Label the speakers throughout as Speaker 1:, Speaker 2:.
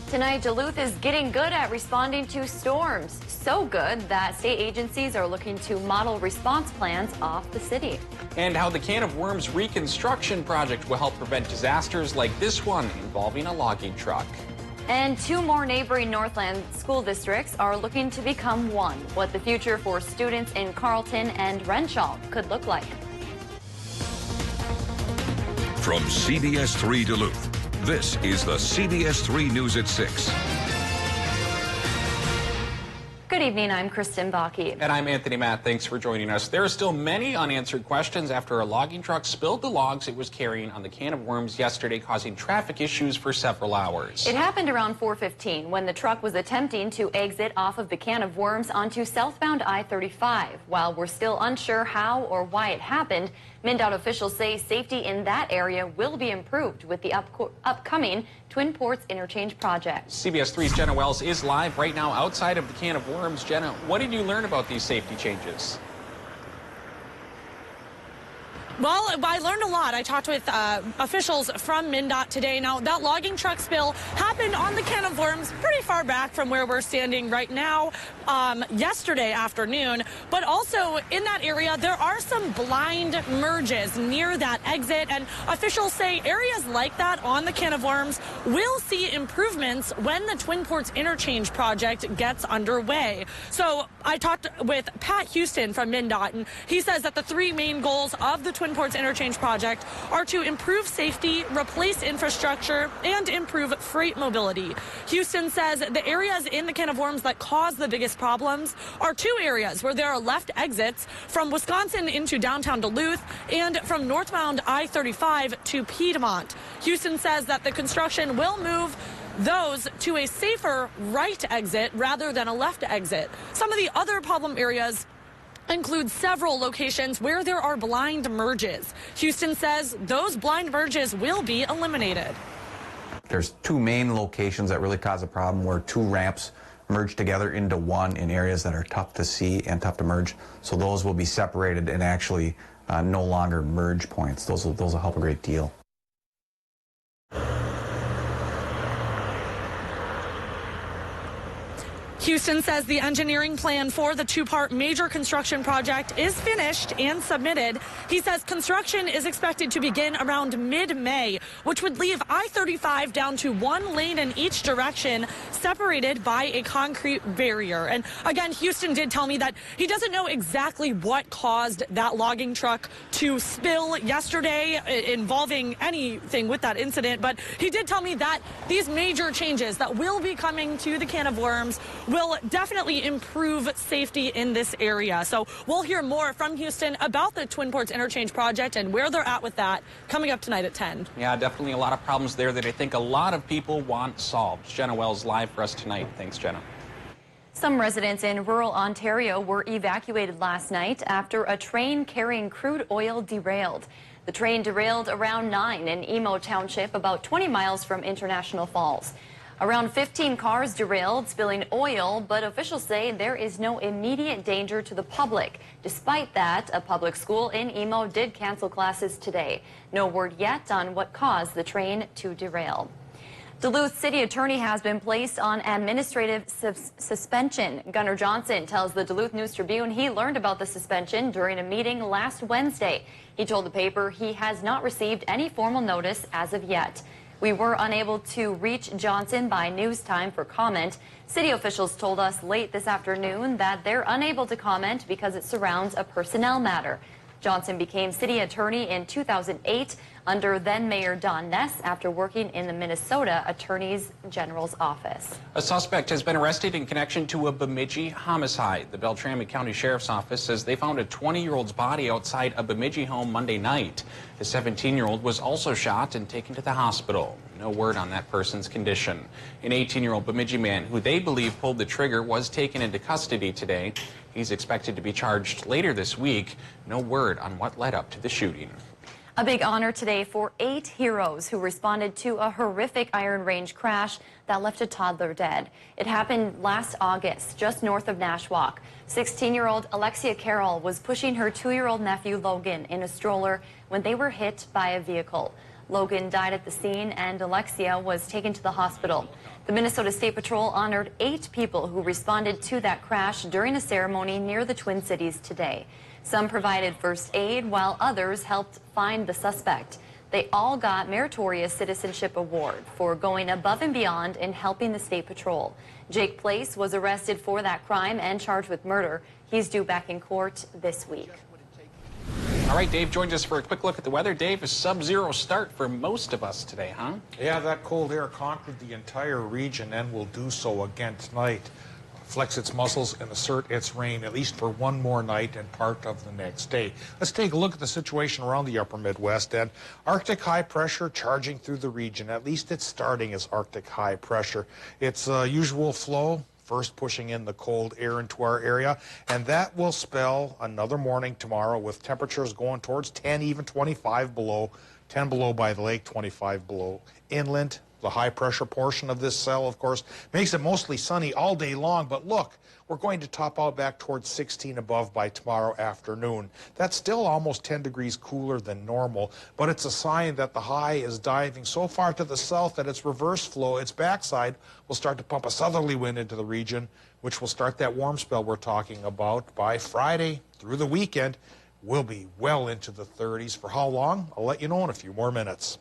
Speaker 1: Tonight, Duluth is getting good at responding to storms. So good that state agencies are looking to model response plans off the city.
Speaker 2: And how the Can of Worms reconstruction project will help prevent disasters like this one involving a logging truck.
Speaker 1: And two more neighboring Northland school districts are looking to become one. What the future for students in Carlton and Renshaw could look like.
Speaker 3: From CBS3 Duluth, this is the CBS3 News at 6.
Speaker 1: Good evening, I'm Kristen Bakke.
Speaker 2: And I'm Anthony Matt. Thanks for joining us. There are still many unanswered questions after a logging truck spilled the logs it was carrying on the Can of Worms yesterday, causing traffic issues for several hours.
Speaker 1: It happened around 4:15 when the truck was attempting to exit off of the Can of Worms onto southbound I-35. While we're still unsure how or why it happened, MnDOT officials say safety in that area will be improved with the upcoming Twin Ports Interchange project.
Speaker 2: CBS3's Jenna Wells is live right now outside of the Can of Worms. Jenna, what did you learn about these safety changes?
Speaker 4: Well, I learned a lot. I talked with officials from MnDOT today. Now, that logging truck spill happened on the Can of Worms pretty far back from where we're standing right now yesterday afternoon. But also in that area, there are some blind merges near that exit. And officials say areas like that on the Can of Worms will see improvements when the Twin Ports Interchange project gets underway. So I talked with Pat Houston from MnDOT, and he says that the three main goals of the Twin Ports Interchange project are to improve safety, replace infrastructure, and improve freight mobility. Houston says the areas in the Can of Worms that cause the biggest problems are two areas where there are left exits from Wisconsin into downtown Duluth and from northbound I-35 to Piedmont. Houston says that the construction will move those to a safer right exit rather than a left exit. Some of the other problem areas include several locations where there are blind merges. Houston says those blind merges will be eliminated.
Speaker 5: There's two main locations that really cause a problem where two ramps merge together into one in areas that are tough to see and tough to merge. So those will be separated and actually no longer merge points. Those will help a great deal.
Speaker 4: Houston says the engineering plan for the two-part major construction project is finished and submitted. He says construction is expected to begin around mid-May, which would leave I-35 down to one lane in each direction, separated by a concrete barrier. And again, Houston did tell me that he doesn't know exactly what caused that logging truck to spill yesterday involving anything with that incident, but he did tell me that these major changes that will be coming to the Can of Worms will definitely improve safety in this area. So we'll hear more from Houston about the Twin Ports Interchange project and where they're at with that coming up tonight at 10.
Speaker 2: Yeah, definitely a lot of problems there that I think a lot of people want solved. Jenna Wells live for us tonight. Thanks, Jenna.
Speaker 1: Some residents in rural Ontario were evacuated last night after a train carrying crude oil derailed. The train derailed around 9 in Emo Township, about 20 miles from International Falls. Around 15 cars derailed, spilling oil, but officials say there is no immediate danger to the public. Despite that, a public school in Emo did cancel classes today. No word yet on what caused the train to derail. Duluth City Attorney has been placed on administrative suspension. Gunnar Johnson tells the Duluth News-Tribune he learned about the suspension during a meeting last Wednesday. He told the paper he has not received any formal notice as of yet. We were unable to reach Johnson by news time for comment. City officials told us late this afternoon that they're unable to comment because it surrounds a personnel matter. Johnson became city attorney in 2008 under then-Mayor Don Ness after working in the Minnesota Attorney General's office.
Speaker 2: A suspect has been arrested in connection to a Bemidji homicide. The Beltrami County Sheriff's Office says they found a 20-year-old's body outside a Bemidji home Monday night. The 17-year-old was also shot and taken to the hospital. No word on that person's condition. An 18-year-old Bemidji man who they believe pulled the trigger was taken into custody today. He's expected to be charged later this week. No word on what led up to the shooting.
Speaker 1: A big honor today for 8 heroes who responded to a horrific Iron Range crash that left a toddler dead. It happened last August, just north of Nashwauk. 16-year-old Alexia Carroll was pushing her 2-year-old nephew Logan in a stroller when they were hit by a vehicle. Logan died at the scene and Alexia was taken to the hospital. The Minnesota State Patrol honored 8 people who responded to that crash during a ceremony near the Twin Cities today. Some provided first aid while others helped find the suspect. They all got Meritorious Citizenship Award for going above and beyond in helping the State Patrol. Jake Place was arrested for that crime and charged with murder. He's due back in court this week.
Speaker 2: All right, Dave joins us for a quick look at the weather. Dave, a sub-zero start for most of us today, huh?
Speaker 6: Yeah, that cold air conquered the entire region and will do so again tonight. Flex its muscles and assert its reign at least for one more night and part of the next day. Let's take a look at the situation around the upper Midwest. And Arctic high pressure charging through the region. At least it's starting as Arctic high pressure. Its usual flow, first pushing in the cold air into our area, and that will spell another morning tomorrow with temperatures going towards 10, even 25 below, 10 below by the lake, 25 below inland. The high pressure portion of this cell, of course, makes it mostly sunny all day long, but look, we're going to top out back towards 16 above by tomorrow afternoon. That's still almost 10 degrees cooler than normal, but it's a sign that the high is diving so far to the south that its reverse flow, its backside, will start to pump a southerly wind into the region, which will start that warm spell we're talking about by Friday through the weekend. We'll be well into the 30s. For how long? I'll let you know in a few more minutes.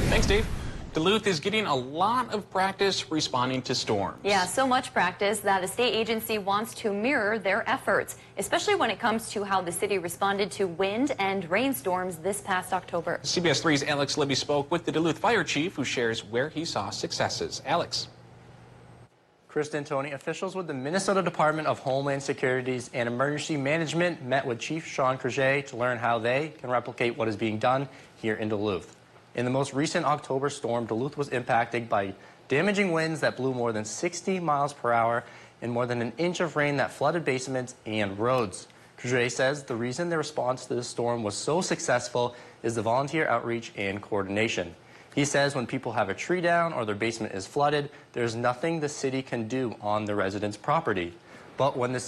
Speaker 2: Thanks, Dave. Duluth is getting a lot of practice responding to storms.
Speaker 1: Yeah, so much practice that a state agency wants to mirror their efforts, especially when it comes to how the city responded to wind and rainstorms this past October.
Speaker 2: CBS 3's Alex Libby spoke with the Duluth Fire Chief, who shares where he saw successes. Alex.
Speaker 7: Kristen, Tony, officials with the Minnesota Department of Homeland Security's and Emergency Management met with Chief Sean Creuset to learn how they can replicate what is being done here in Duluth. In the most recent October storm, Duluth was impacted by damaging winds that blew more than 60 miles per hour and more than an inch of rain that flooded basements and roads. Creuset says the reason the response to this storm was so successful is the volunteer outreach and coordination. He says when people have a tree down or their basement is flooded, there's nothing the city can do on the residents' property. But what the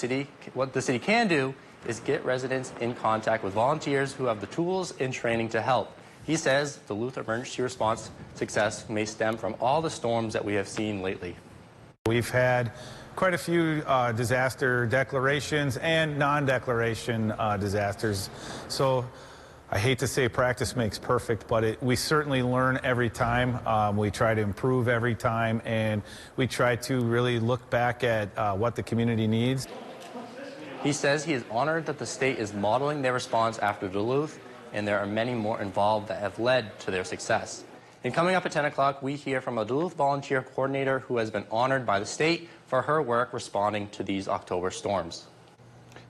Speaker 7: city can do is get residents in contact with volunteers who have the tools and training to help. He says Duluth emergency response success may stem from all the storms that we have seen lately.
Speaker 8: We've had quite a few disaster declarations and non-declaration disasters. So I hate to say practice makes perfect, but we certainly learn every time. We try to improve every time, and we try to really look back at what the community needs.
Speaker 7: He says he is honored that the state is modeling their response after Duluth, and there are many more involved that have led to their success. And coming up at 10 o'clock, we hear from a Duluth volunteer coordinator who has been honored by the state for her work responding to these October storms.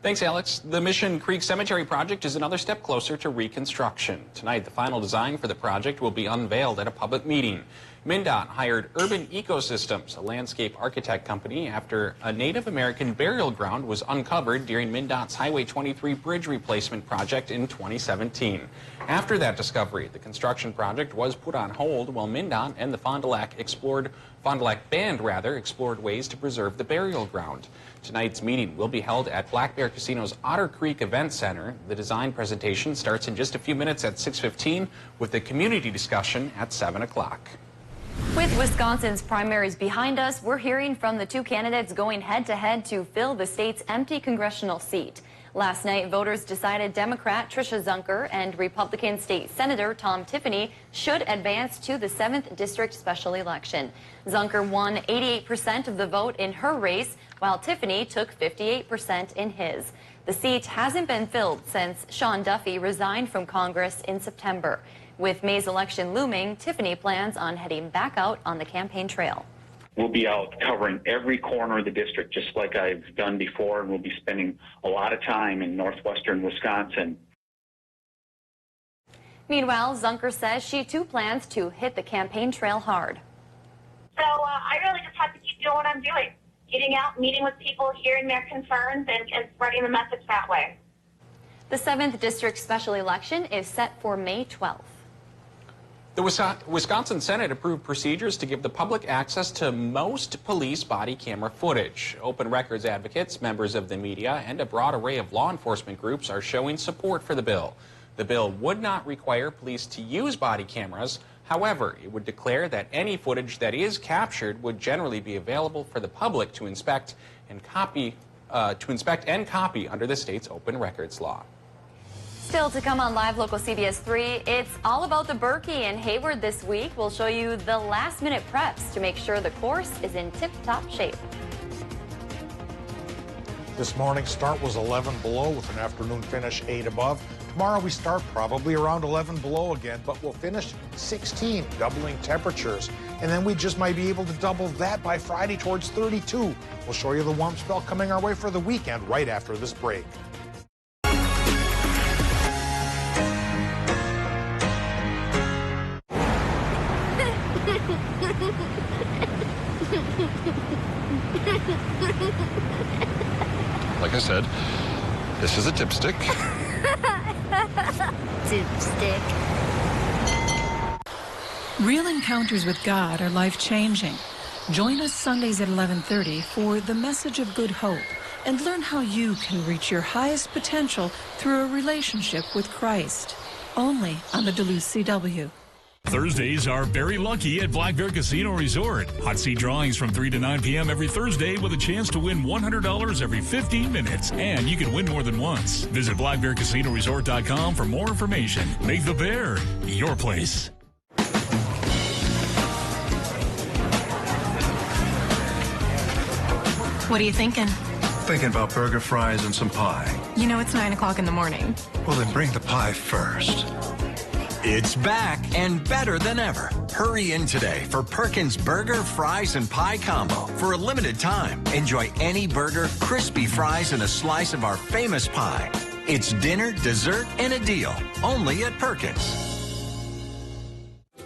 Speaker 2: Thanks, Alex. The Mission Creek Cemetery project is another step closer to reconstruction. Tonight, the final design for the project will be unveiled at a public meeting. MnDOT hired Urban Ecosystems, a landscape architect company, after a Native American burial ground was uncovered during MnDOT's Highway 23 bridge replacement project in 2017. After that discovery, the construction project was put on hold while MnDOT and the Fond du Lac Band explored ways to preserve the burial ground. Tonight's meeting will be held at Black Bear Casino's Otter Creek Event Center. The design presentation starts in just a few minutes at 6:15 with the community discussion at 7 o'clock.
Speaker 1: With Wisconsin's primaries behind us, we're hearing from the 2 candidates going head-to-head to fill the state's empty congressional seat. Last night, voters decided Democrat Tricia Zunker and Republican State Senator Tom Tiffany should advance to the 7th District special election. Zunker won 88% of the vote in her race, while Tiffany took 58% in his. The seat hasn't been filled since Sean Duffy resigned from Congress in September. With May's election looming, Tiffany plans on heading back out on the campaign trail.
Speaker 9: We'll be out covering every corner of the district, just like I've done before, and we'll be spending a lot of time in northwestern Wisconsin.
Speaker 1: Meanwhile, Zunker says she too plans to hit the campaign trail hard.
Speaker 10: So I really just have to keep doing what I'm doing, getting out, meeting with people, hearing their concerns, and spreading the message that way.
Speaker 1: The 7th District special election is set for May 12th.
Speaker 2: The Wisconsin Senate approved procedures to give the public access to most police body camera footage. Open records advocates, members of the media, and a broad array of law enforcement groups are showing support for the bill. The bill would not require police to use body cameras. However, it would declare that any footage that is captured would generally be available for the public to inspect and copy under the state's open records law.
Speaker 1: Still to come on Live Local CBS 3, it's all about the Berkey in Hayward this week. We'll show you the last-minute preps to make sure the course is in tip-top shape.
Speaker 6: This morning's start was 11 below with an afternoon finish 8 above. Tomorrow we start probably around 11 below again, but we'll finish 16, doubling temperatures. And then we just might be able to double that by Friday towards 32. We'll show you the warm spell coming our way for the weekend right after this break.
Speaker 11: Like I said, this is a dipstick.
Speaker 12: Dipstick.
Speaker 13: Real encounters with God are life-changing. Join us Sundays at 11:30 for The Message of Good Hope and learn how you can reach your highest potential through a relationship with Christ. Only on the Duluth CW.
Speaker 14: Thursdays are very lucky at Black Bear Casino Resort. Hot seat drawings from 3 to 9 p.m. every Thursday with a chance to win $100 every 15 minutes. And you can win more than once. Visit blackbearcasinoresort.com for more information. Make the Bear your place.
Speaker 15: What are you thinking?
Speaker 16: Thinking about burger, fries, and some pie.
Speaker 15: You know it's 9 o'clock in the morning.
Speaker 16: Well, then bring the pie first.
Speaker 17: It's back and better than ever. Hurry in today for Perkins Burger, Fries, and Pie Combo. For a limited time, enjoy any burger, crispy fries, and a slice of our famous pie. It's dinner, dessert, and a deal. Only at Perkins.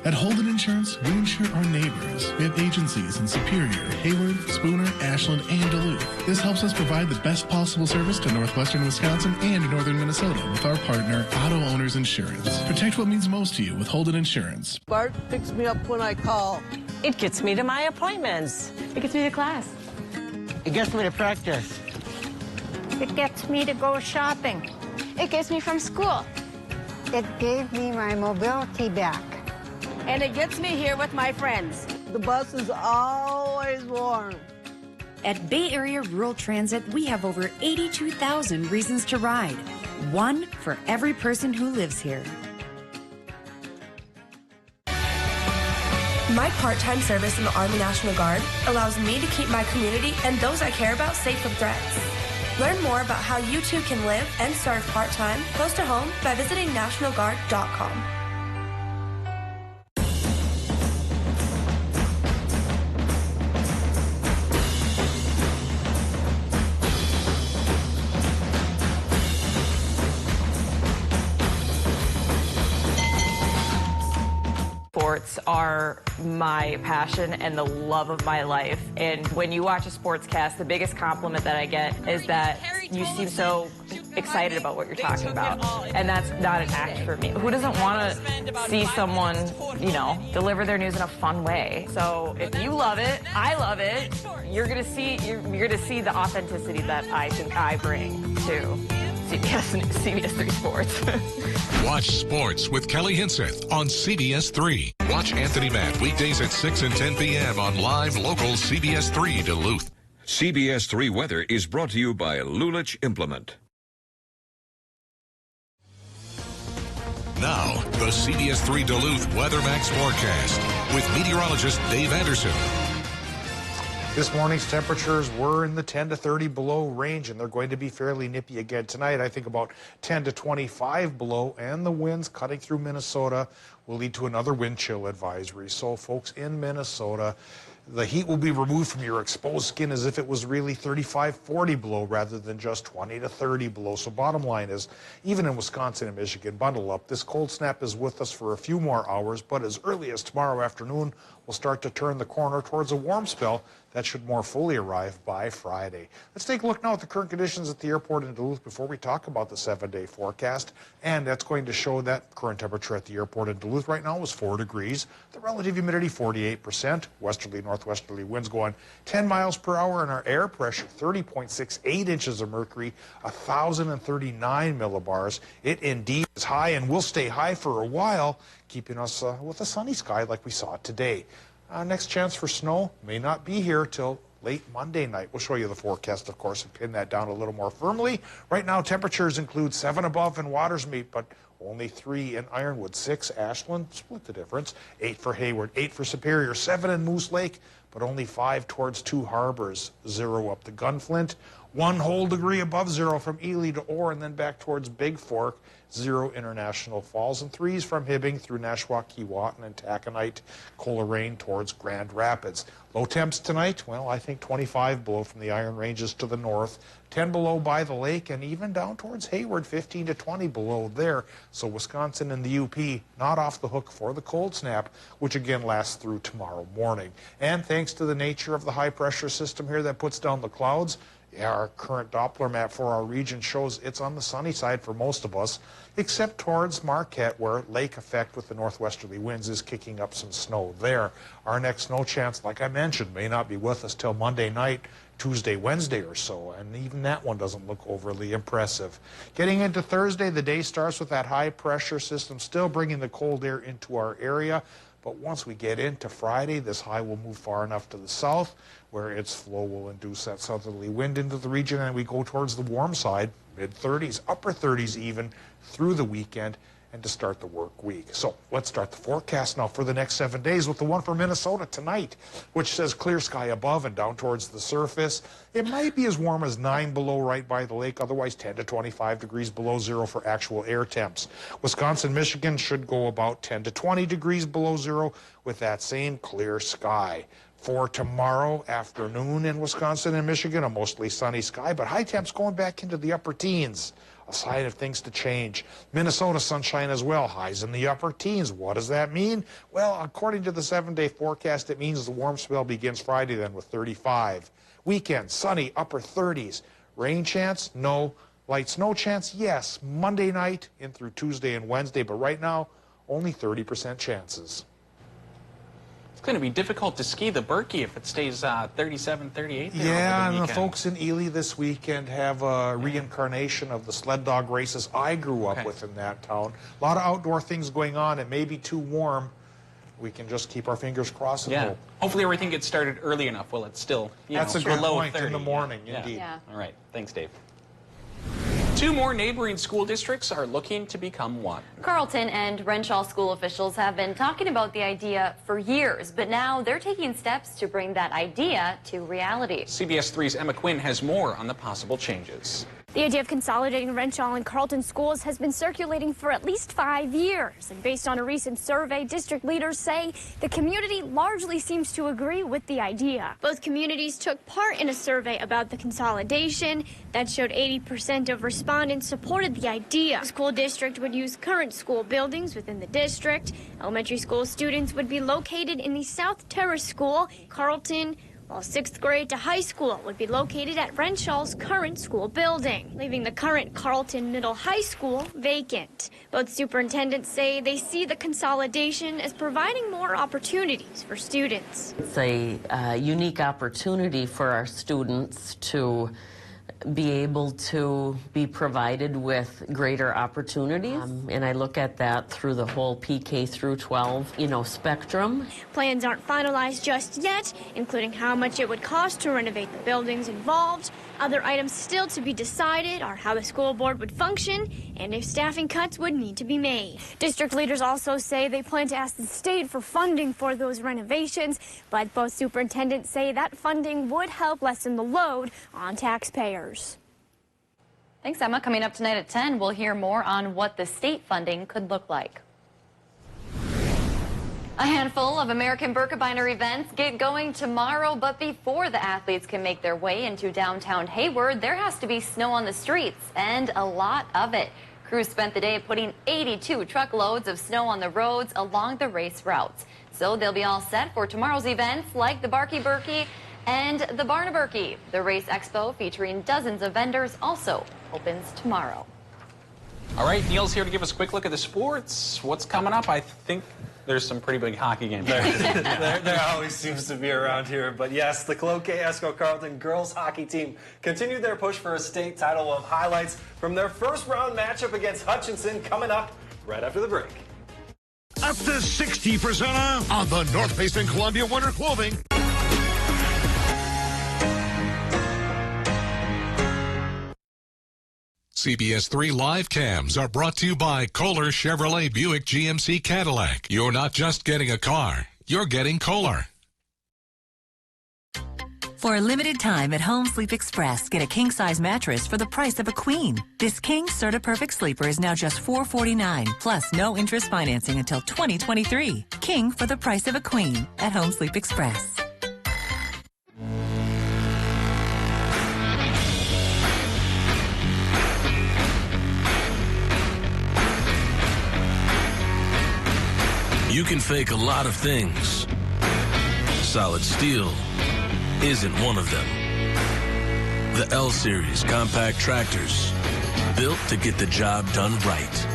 Speaker 18: At Holden Insurance, we insure our neighbors. We have agencies in Superior, Hayward, Spooner, Ashland, and Duluth. This helps us provide the best possible service to northwestern Wisconsin and northern Minnesota with our partner, Auto Owners Insurance. Protect what means most to you with Holden Insurance.
Speaker 19: Bart picks me up when I call. It gets me to my appointments.
Speaker 1: It gets me to class.
Speaker 19: It gets me to practice.
Speaker 12: It gets me to go shopping.
Speaker 20: It gets me from school.
Speaker 12: It gave me my mobility back.
Speaker 19: And it gets me here with my friends. The bus is always warm.
Speaker 21: At Bay Area Rural Transit, we have over 82,000 reasons to ride. One for every person who lives here.
Speaker 22: My part-time service in the Army National Guard allows me to keep my community and those I care about safe from threats. Learn more about how you too can live and serve part-time close to home by visiting nationalguard.com.
Speaker 23: Sports are my passion and the love of my life. And when you watch a sportscast, the biggest compliment that I get is that you seem so excited about what you're talking about. And that's not an act for me. Who doesn't want to see someone, you know, deliver their news in a fun way? So if you love it, I love it, you're gonna see the authenticity that I think I bring to CBS3 Sports.
Speaker 3: Watch Sports with Kelly Hinseth on CBS3. Watch Anthony Matt weekdays at 6 and 10 p.m. on Live Local CBS3 Duluth. CBS3 Weather is brought to you by Lulich Implement. Now, the CBS3 Duluth Weather Max forecast with meteorologist Dave Anderson.
Speaker 6: This morning's temperatures were in the 10 to 30 below range, and they're going to be fairly nippy again tonight. I think about 10 to 25 below, and the winds cutting through Minnesota will lead to another wind chill advisory. So, folks in Minnesota, the heat will be removed from your exposed skin as if it was really 35, 40 below rather than just 20 to 30 below. So bottom line is, even in Wisconsin and Michigan, bundle up. This cold snap is with us for a few more hours, but as early as tomorrow afternoon, we'll start to turn the corner towards a warm spell that should more fully arrive by Friday. Let's take a look now at the current conditions at the airport in Duluth before we talk about the 7-day forecast. And that's going to show that current temperature at the airport in Duluth right now is 4 degrees. The relative humidity 48%. Westerly, northwesterly winds going 10 miles per hour, and our air pressure 30.68 inches of mercury, 1,039 millibars. It indeed It's high and will stay high for a while, keeping us with a sunny sky like we saw today. Next chance for snow may not be here till late Monday night. We'll show you the forecast, of course, and pin that down a little more firmly. Right now, temperatures include 7 above in Watersmeet, but only 3 in Ironwood, 6 Ashland, split the difference, 8 for Hayward, 8 for Superior, 7 in Moose Lake, but only 5 towards Two Harbors, 0 up to Gunflint, 1 whole degree above 0 from Ely to Orr, and then back towards Big Fork, 0 International Falls, and 3s from Hibbing through Nashua, Keewatin, and Taconite, Coleraine towards Grand Rapids. Low temps tonight, well, I think 25 below from the Iron Ranges to the north, 10 below by the lake, and even down towards Hayward, 15 to 20 below there. So Wisconsin and the UP not off the hook for the cold snap, which again lasts through tomorrow morning. And thanks to the nature of the high pressure system here that puts down the clouds, our current Doppler map for our region shows it's on the sunny side for most of us, except towards Marquette, where lake effect with the northwesterly winds is kicking up some snow there. Our next snow chance, like I mentioned, may not be with us till Monday night, Tuesday, Wednesday or so, and even that one doesn't look overly impressive. Getting into Thursday, the day starts with that high pressure system still bringing the cold air into our area. But once we get into Friday, this high will move far enough to the south where its flow will induce that southerly wind into the region, and we go towards the warm side, mid-30s, upper 30s even, through the weekend and to start the work week. So let's start the forecast now for the next 7 days with the one for Minnesota tonight, which says clear sky above and down towards the surface. It might be as warm as 9 below right by the lake, otherwise 10 to 25 degrees below 0 for actual air temps. Wisconsin, Michigan should go about 10 to 20 degrees below 0 with that same clear sky. For tomorrow afternoon in Wisconsin and Michigan, a mostly sunny sky, but high temps going back into the upper teens. A sign of things to change. Minnesota sunshine as well, highs in the upper teens. What does that mean? Well, according to the 7-day forecast, it means the warm spell begins Friday then with 35. Weekend, sunny, upper 30s. Rain chance? No. Light snow chance? Yes. Monday night in through Tuesday and Wednesday, but right now, only 30% chances.
Speaker 2: It's going to be difficult to ski the Berkey if it stays 37, 38 there
Speaker 6: Yeah,
Speaker 2: over the
Speaker 6: and the folks in Ely this weekend have a reincarnation of the sled dog races I grew up with in that town. A lot of outdoor things going on. It may be too warm. We can just keep our fingers crossed and hope.
Speaker 2: Hopefully everything gets started early enough. Well, it's still,
Speaker 6: That's a good point in the morning, indeed.
Speaker 2: Yeah. All right. Thanks, Dave. 2 more neighboring school districts are looking to become one.
Speaker 1: Carleton and Renshaw school officials have been talking about the idea for years, but now they're taking steps to bring that idea to reality.
Speaker 2: CBS 3's Emma Quinn has more on the possible changes.
Speaker 4: The idea of consolidating Renshaw and Carleton schools has been circulating for at least 5 years. And based on a recent survey, district leaders say the community largely seems to agree with the idea. Both communities took part in a survey about the consolidation that showed 80% of respondents supported the idea. The school district would use current school buildings within the district. Elementary school students would be located in the South Terrace School, Carleton, while 6th grade to high school would be located at Renshaw's current school building, leaving the current Carleton Middle High School vacant. Both superintendents say they see the consolidation as providing more opportunities for students.
Speaker 5: It's a unique opportunity for our students to be able to be provided with greater opportunities. And I look at that through the whole PK through 12, spectrum.
Speaker 4: Plans aren't finalized just yet, including how much it would cost to renovate the buildings involved. Other items still to be decided are how the school board would function and if staffing cuts would need to be made. District leaders also say they plan to ask the state for funding for those renovations, but both superintendents say that funding would help lessen the load on taxpayers.
Speaker 1: Thanks, Emma. Coming up tonight at 10, we'll hear more on what the state funding could look like. A handful of American Birkebeiner events get going tomorrow, but before the athletes can make their way into downtown Hayward, there has to be snow on the streets, and a lot of it. Crews spent the day putting 82 truckloads of snow on the roads along the race routes. So they'll be all set for tomorrow's events like the Barky Berkey and the Barnaberkey. The race expo featuring dozens of vendors also opens tomorrow.
Speaker 2: All right, Neil's here to give us a quick look at the sports. What's coming up? I think there's some pretty big hockey games.
Speaker 7: There always seems to be around here. But yes, the Cloquet Esco Carleton girls hockey team continued their push for a state title of highlights from their first round matchup against Hutchinson coming up right after the break.
Speaker 8: Up to 60% off on the North Face and Columbia winter clothing.
Speaker 3: CBS3 live cams are brought to you by Kohler Chevrolet Buick GMC Cadillac. You're not just getting a car, you're getting Kohler.
Speaker 9: For a limited time at Home Sleep Express, get a king-size mattress for the price of a queen. This King Certa Perfect Sleeper is now just $449, plus no interest financing until 2023. King for the price of a queen at Home Sleep Express.
Speaker 24: You can fake a lot of things. Solid steel isn't one of them. The L-Series compact tractors, built to get the job done right.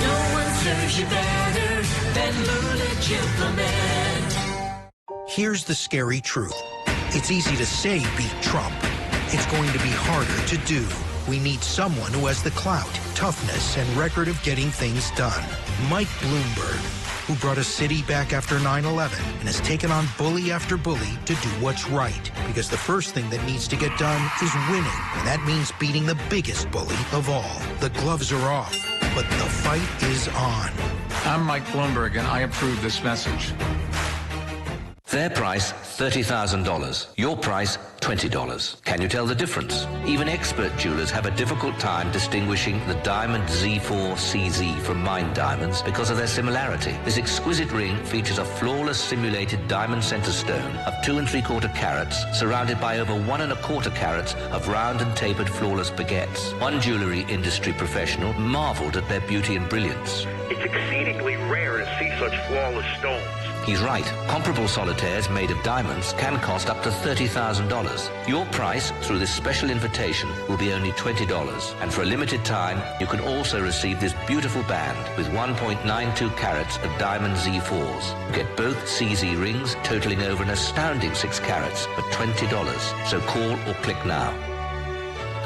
Speaker 25: No one serves you better than Lulich Implement.
Speaker 26: Here's the scary truth. It's easy to say beat Trump. It's going to be harder to do. We need someone who has the clout, toughness, and record of getting things done. Mike Bloomberg, who brought a city back after 9/11 and has taken on bully after bully to do what's right. Because the first thing that needs to get done is winning, and that means beating the biggest bully of all. The gloves are off, but the fight is on.
Speaker 27: I'm Mike Bloomberg, and I approve this message.
Speaker 28: Their price, $30,000. Your price, $20. Can you tell the difference? Even expert jewelers have a difficult time distinguishing the Diamond Z4 CZ from mined diamonds because of their similarity. This exquisite ring features a flawless simulated diamond center stone of 2 3/4 carats surrounded by over 1 1/4 carats of round and tapered flawless baguettes. One jewelry industry professional marveled at their beauty and brilliance.
Speaker 29: It's exceedingly rare to see such flawless stones.
Speaker 28: He's right. Comparable solitaires made of diamonds can cost up to $30,000. Your price through this special invitation will be only $20. And for a limited time, you can also receive this beautiful band with 1.92 carats of diamond Z4s. Get both CZ rings totaling over an astounding 6 carats for $20. So call or click now.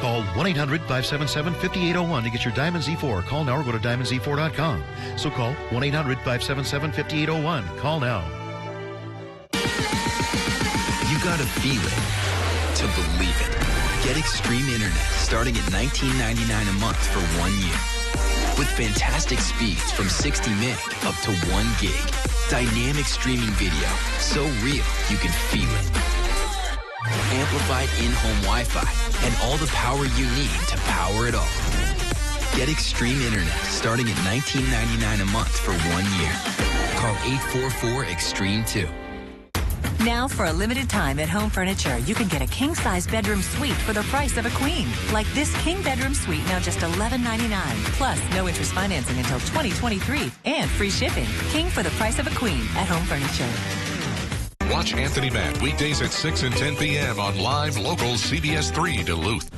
Speaker 30: Call 1-800-577-5801 to get your Diamond Z4. Call now or go to diamondz4.com. So call 1-800-577-5801. Call now.
Speaker 31: You gotta feel it to believe it. Get Extreme Internet starting at $19.99 a month for 1 year. With fantastic speeds from 60 meg up to 1 gig. Dynamic streaming video. So real you can feel it. Amplified in-home Wi-Fi and all the power you need to power it all. Get Extreme Internet starting at $19.99 a month for 1 year. Call 844-EXTREME2.
Speaker 9: Now, for a limited time at Home Furniture, you can get a king-size bedroom suite for the price of a queen. Like this king bedroom suite, now just $11.99. Plus, no interest financing until 2023 and free shipping. King for the price of a queen at Home Furniture.
Speaker 3: Watch Anthony Matt weekdays at 6 and 10 p.m. on live local CBS3 Duluth.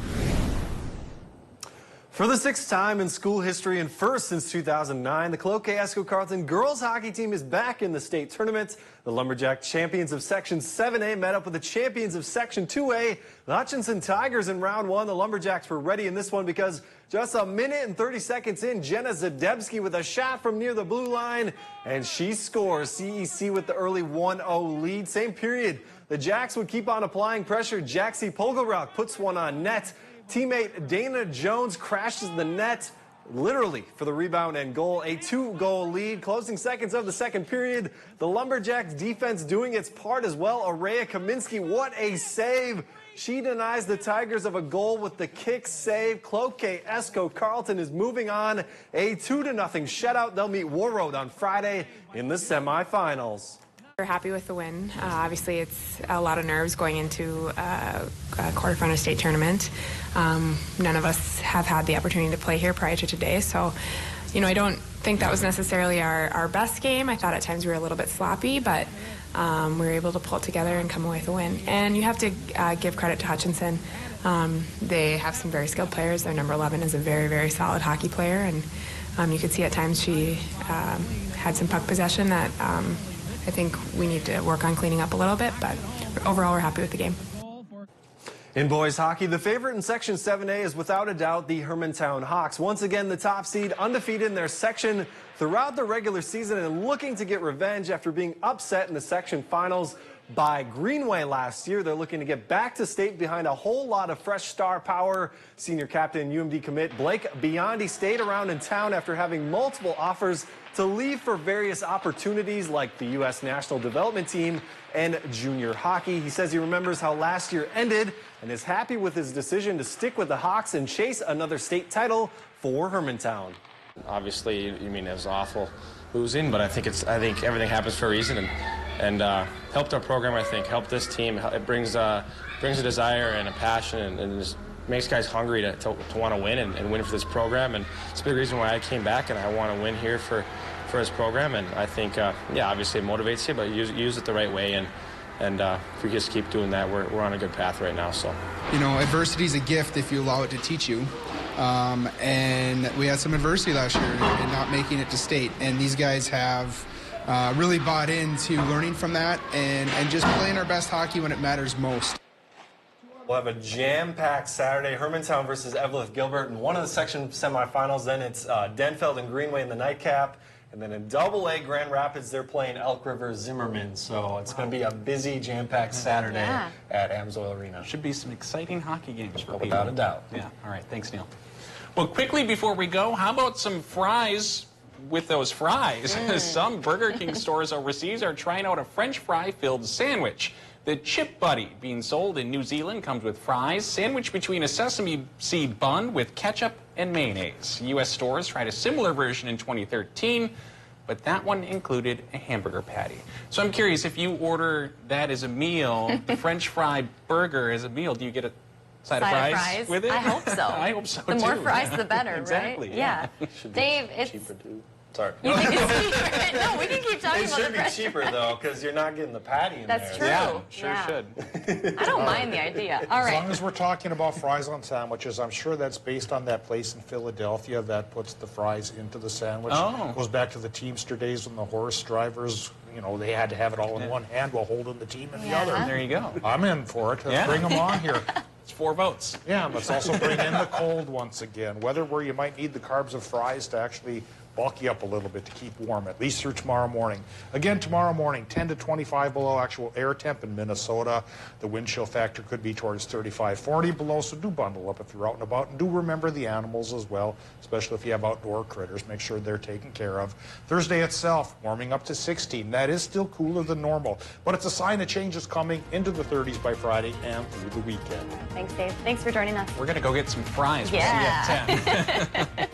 Speaker 7: For the 6th time in school history and first since 2009, the Cloquet Esco Carleton girls hockey team is back in the state tournament. The Lumberjack champions of Section 7A met up with the champions of Section 2A, the Hutchinson Tigers, in round 1. The Lumberjacks were ready in this one because just a minute and 30 seconds in, Jenna Zadebski with a shot from near the blue line, and she scores. CEC with the early 1-0 lead. Same period, the Jacks would keep on applying pressure. Jaxie Polgorock puts one on net. Teammate Dana Jones crashes the net, literally, for the rebound and goal. A 2-goal lead. Closing seconds of the second period. The Lumberjacks defense doing its part as well. Araya Kaminsky, what a save. She denies the Tigers of a goal with the kick save. Cloquet Esco Carleton is moving on. A 2-0 shutout. They'll meet Warroad on Friday in the semifinals.
Speaker 32: We're happy with the win. Obviously, it's a lot of nerves going into a quarterfinal state tournament. None of us have had the opportunity to play here prior to today, so I don't think that was necessarily our best game. I thought at times we were a little bit sloppy, but we were able to pull it together and come away with a win. And you have to give credit to Hutchinson. They have some very skilled players. Their number 11 is a very, very solid hockey player, and You could see at times she had some puck possession that I think we need to work on cleaning up a little bit, but overall we're happy with the game.
Speaker 7: In boys hockey, the favorite in Section 7A is without a doubt the Hermantown Hawks. Once again, the top seed, undefeated in their section throughout the regular season and looking to get revenge after being upset in the section finals by Greenway last year. They're looking to get back to state behind a whole lot of fresh star power. Senior captain UMD commit Blake Biondi stayed around in town after having multiple offers to leave for various opportunities like the U.S. National Development Team and junior hockey. He says he remembers how last year ended and is happy with his decision to stick with the Hawks and chase another state title for Hermantown.
Speaker 10: Obviously, you mean it was awful losing, but I think everything happens for a reason, and helped our program. I think helped this team. It brings a desire and a passion, and just makes guys hungry to want to win and win for this program. And it's a big reason why I came back, and I want to win here for this program. And I think, yeah, obviously it motivates you, but use it the right way. And if we just keep doing that, we're on a good path right now. So,
Speaker 11: you know, adversity is a gift if you allow it to teach you. And we had some adversity last year in not making it to state. And these guys have really bought into learning from that and just playing our best hockey when it matters most.
Speaker 7: We'll have a jam-packed Saturday. Hermantown versus Evelyn Gilbert in one of the section semifinals. Then it's Denfeld and Greenway in the nightcap. And then in Double-A Grand Rapids, they're playing Elk River Zimmerman. So it's going to be a busy, jam-packed Saturday at Amsoil Arena.
Speaker 2: Should be some exciting hockey games for people.
Speaker 7: Without a doubt.
Speaker 2: Yeah. All right. Thanks, Neil. Well, quickly before we go, how about some fries with those fries? Some Burger King stores overseas are trying out a French fry-filled sandwich. The Chip Buddy, being sold in New Zealand, comes with fries sandwiched between a sesame seed bun with ketchup and mayonnaise. U.S. stores tried a similar version in 2013, but that one included a hamburger patty. So I'm curious, if you order that as a meal, the French fry burger as a meal, do you get a side of fries with it?
Speaker 1: I hope so.
Speaker 2: I hope so,
Speaker 1: the
Speaker 2: too.
Speaker 1: more fries, the better,
Speaker 2: exactly,
Speaker 1: right? Yeah. Dave, it's
Speaker 7: cheaper, too. Sorry.
Speaker 1: You think it's cheaper? No, we can keep talking
Speaker 7: it
Speaker 1: about
Speaker 7: should
Speaker 1: the
Speaker 7: be
Speaker 1: French
Speaker 7: cheaper, though, because you're not getting the patty in
Speaker 1: That's
Speaker 7: there.
Speaker 1: true.
Speaker 2: Yeah, should.
Speaker 1: I don't mind the idea. All right.
Speaker 6: As long as we're talking about fries on sandwiches, I'm sure that's based on that place in Philadelphia that puts the fries into the sandwich.
Speaker 2: Oh.
Speaker 6: Goes back to the Teamster days when the horse drivers, you know, they had to have it all in one hand while holding the team in the other.
Speaker 2: There you go.
Speaker 6: I'm in for it. Let's bring them on here.
Speaker 2: It's 4 votes.
Speaker 6: Yeah, let's also bring in the cold once again. Weather where you might need the carbs of fries to actually bulk you up a little bit to keep warm, at least through tomorrow morning. Again, tomorrow morning, 10 to 25 below actual air temp in Minnesota. The wind chill factor could be towards 35, 40 below, so do bundle up if you're out and about. And do remember the animals as well, especially if you have outdoor critters. Make sure they're taken care of. Thursday itself, warming up to 16. That is still cooler than normal, but it's a sign of change is coming into the 30s by Friday and through the weekend.
Speaker 1: Thanks, Dave. Thanks for joining us.
Speaker 2: We're going to go get some fries. We'll
Speaker 1: Yeah.
Speaker 2: see you at 10.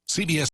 Speaker 3: CBS